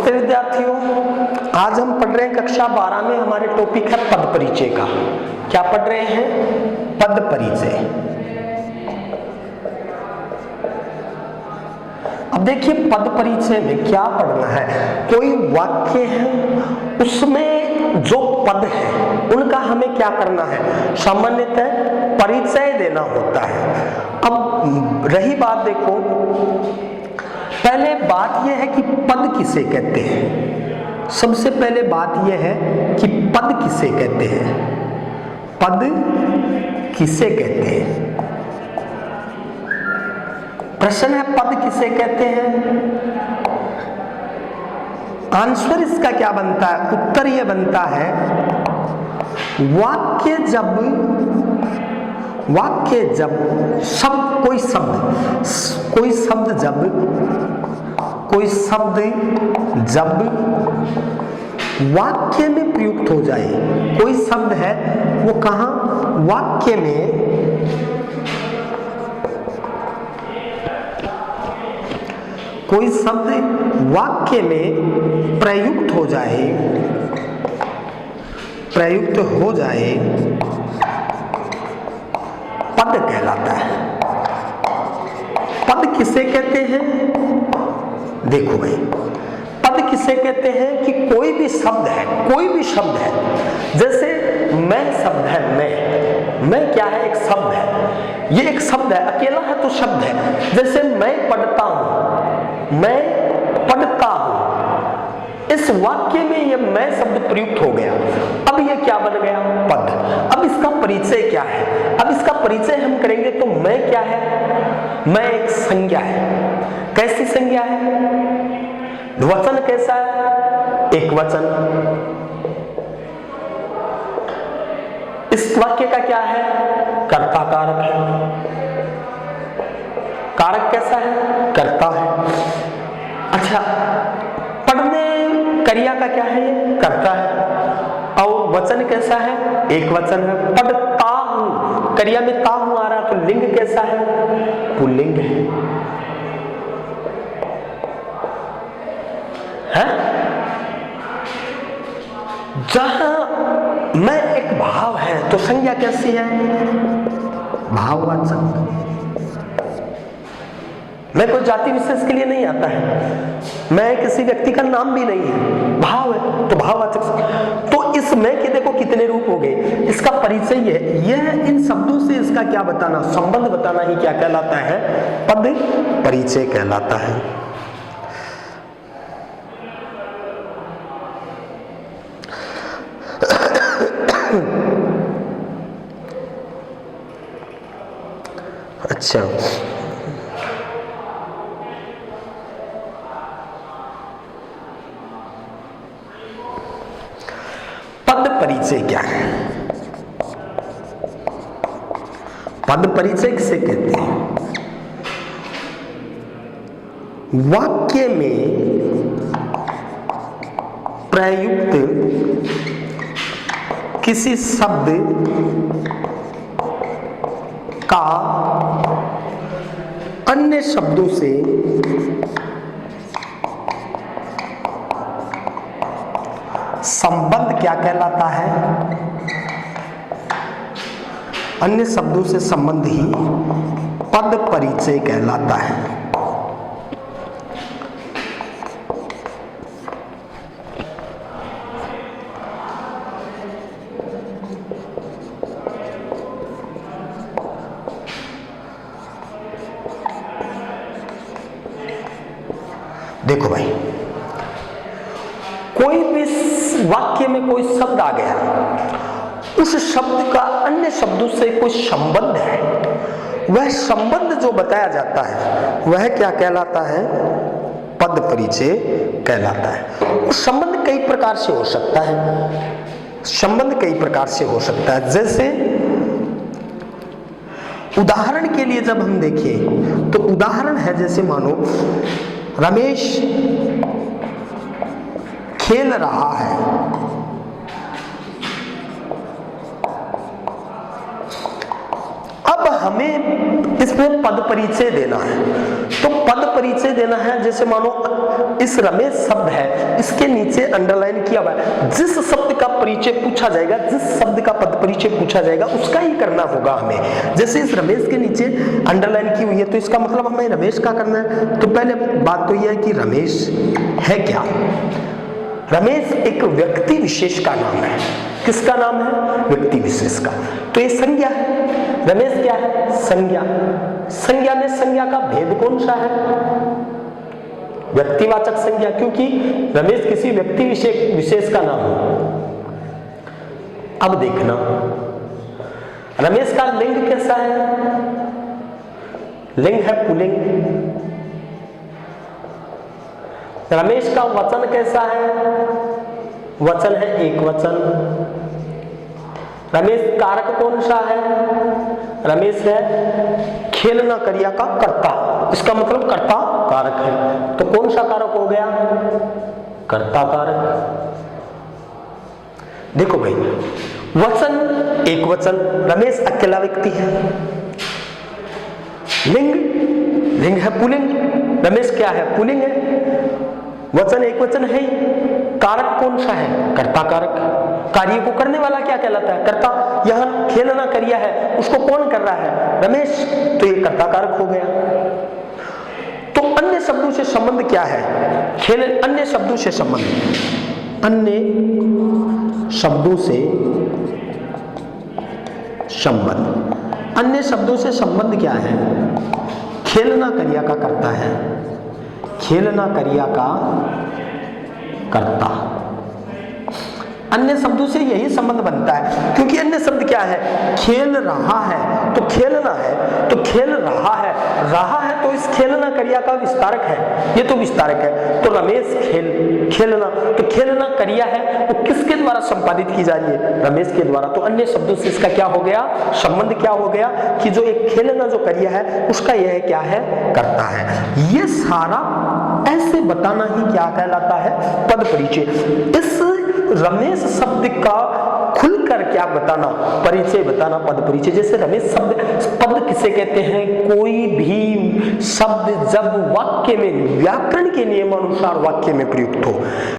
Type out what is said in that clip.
नमस्ते विद्यार्थियों, आज हम पढ़ रहे हैं कक्षा 12 में। हमारे टॉपिक है पद परिचय का। क्या पढ़ रहे हैं? पद परिचय। अब देखिए, पद परिचय में क्या पढ़ना है। कोई वाक्य है, उसमें जो पद है उनका हमें क्या करना है, सामान्यतः परिचय देना होता है। अब रही बात, देखो पहले बात यह है कि पद किसे कहते हैं। सबसे पहले बात यह है कि पद किसे कहते हैं। पद किसे कहते हैं? प्रश्न है, पद किसे कहते हैं? आंसर इसका क्या बनता है? उत्तर यह बनता है, वाक्य जब कोई शब्द जब वाक्य में प्रयुक्त हो जाए। कोई शब्द है वो कहां? वाक्य में। कोई शब्द वाक्य में प्रयुक्त हो जाए पद कहलाता है। पद किसे कहते हैं? देखो भाई, पद किसे कहते हैं कि कोई भी शब्द है, जैसे मैं शब्द है, मैं क्या है? एक शब्द है। ये एक शब्द है, अकेला है तो शब्द है। जैसे मैं पढ़ता हूं, इस वाक्य में ये मैं शब्द प्रयुक्त हो गया। अब ये क्या बन गया? पद। अब इसका परिचय क्या है? अब इसका परिचय हम करेंगे तो मैं क्या है? मैं एक संज्ञा है। कैसी संज्ञा है? वचन कैसा है? एक वचन। इस वाक्य का क्या है? कर्ता कारक है। कारक कैसा है? कर्ता है। अच्छा, पढ़ने क्रिया का क्या है? ये कर्ता है। और वचन कैसा है? एक वचन है। पढ़ता हूं, क्रिया में ता हूं आ रहा, तो लिंग कैसा है? पुल्लिंग है। जहां मैं एक भाव है तो संज्ञा कैसी है? भाववाचक। मैं कोई जाति विशेष के लिए नहीं आता है, मैं किसी व्यक्ति का नाम भी नहीं है, भाव है तो भाववाचक। तो इस मैं के देखो कितने रूप हो गए। इसका परिचय यह इन शब्दों से इसका क्या बताना, संबंध बताना ही क्या कहलाता है? पद परिचय कहलाता है। अच्छा, पद परिचय क्या है? पद परिचय किसे कहते हैं? वाक्य में प्रयुक्त किसी शब्द का अन्य शब्दों से संबंध क्या कहलाता है? अन्य शब्दों से संबंध ही पद परिचय कहलाता है। देखो भाई, कोई भी वाक्य में कोई शब्द आ गया, उस शब्द का अन्य शब्दों से कोई संबंध है, वह संबंध जो बताया जाता है वह क्या कहलाता है? पद परिचय कहलाता है। उस संबंध कई प्रकार से हो सकता है। जैसे उदाहरण के लिए जब हम देखें तो उदाहरण है, जैसे मानो रमेश खेल रहा है। अब हमें इसमें पद परिचय देना है। तो पद परिचय देना है, जैसे मानो इस रमेश शब्द है, इसके नीचे अंडरलाइन किया हुआ है। जिस शब्द का परिचय पूछा जाएगा, जिस शब्द का पद परिचय पूछा जाएगा, उसका ही करना होगा हमें। जैसे इस रमेश के नीचे अंडरलाइन की हुई है, तो इसका मतलब हमें रमेश का करना है। तो पहले बात तो यह है कि रमेश है क्या। रमेश एक व्यक्ति विशेष का नाम है। किसका नाम है? व्यक्ति विशेष का। तो ये संज्ञा है। रमेश क्या है? संज्ञा। संज्ञा में संज्ञा का भेद कौन सा है? व्यक्तिवाचक संज्ञा, क्योंकि रमेश किसी व्यक्ति विशेष का नाम है। अब देखना, रमेश का लिंग कैसा है? लिंग है पुल्लिंग। रमेश का वचन कैसा है? वचन है एक वचन। रमेश कारक कौन सा है? रमेश है खेलना क्रिया का कर्ता। इसका मतलब कर्ता कारक है। तो कौन सा कारक हो गया? कर्ता कारक। देखो भाई, वचन एक वचन, रमेश अकेला व्यक्ति है। लिंग, लिंग है पुल्लिंग, रमेश क्या है? पुल्लिंग है। वचन एक वचन है। कारक कौन सा है? कर्ता कारक। कार्य को करने वाला क्या कहलाता है? कर्ता। यह खेलना क्रिया है, उसको कौन कर रहा है? रमेश। तो ये कर्ता कारक हो गया। तो अन्य शब्दों से संबंध क्या है? खेल, अन्य शब्दों से संबंध, अन्य शब्दों से संबंध, अन्य शब्दों से संबंध क्या है? खेलना क्रिया का करता है। खेलना क्रिया का कर्ता। अन्य शब्दों से यही संबंध बनता है, क्योंकि अन्य शब्द क्या है? खेल रहा है। तो खेलना है, तो खेल रहा है। रहा है तो इस खेलना क्रिया का विस्तारक है, ये तो विस्तारक है। तो रमेश खेलना, तो खेलना क्रिया है, वो किसके द्वारा संपादित की जा रही है? रमेश के द्वारा। तो अन्य शब्दों से इसका क्या हो गया? संबंध क्या हो गया कि जो एक खेलना जो क्रिया है, उसका यह क्या है? करता है। ये सारा ऐसे बताना ही क्या कहलाता है? पद परिचय। इस रमेश शब्द का खुलकर क्या बताना? परिचय बताना, पद परिचय। जैसे रमेश शब्द, पद किसे कहते हैं? कोई भी शब्द जब वाक्य में व्याकरण के नियमानुसार वाक्य में प्रयुक्त हो।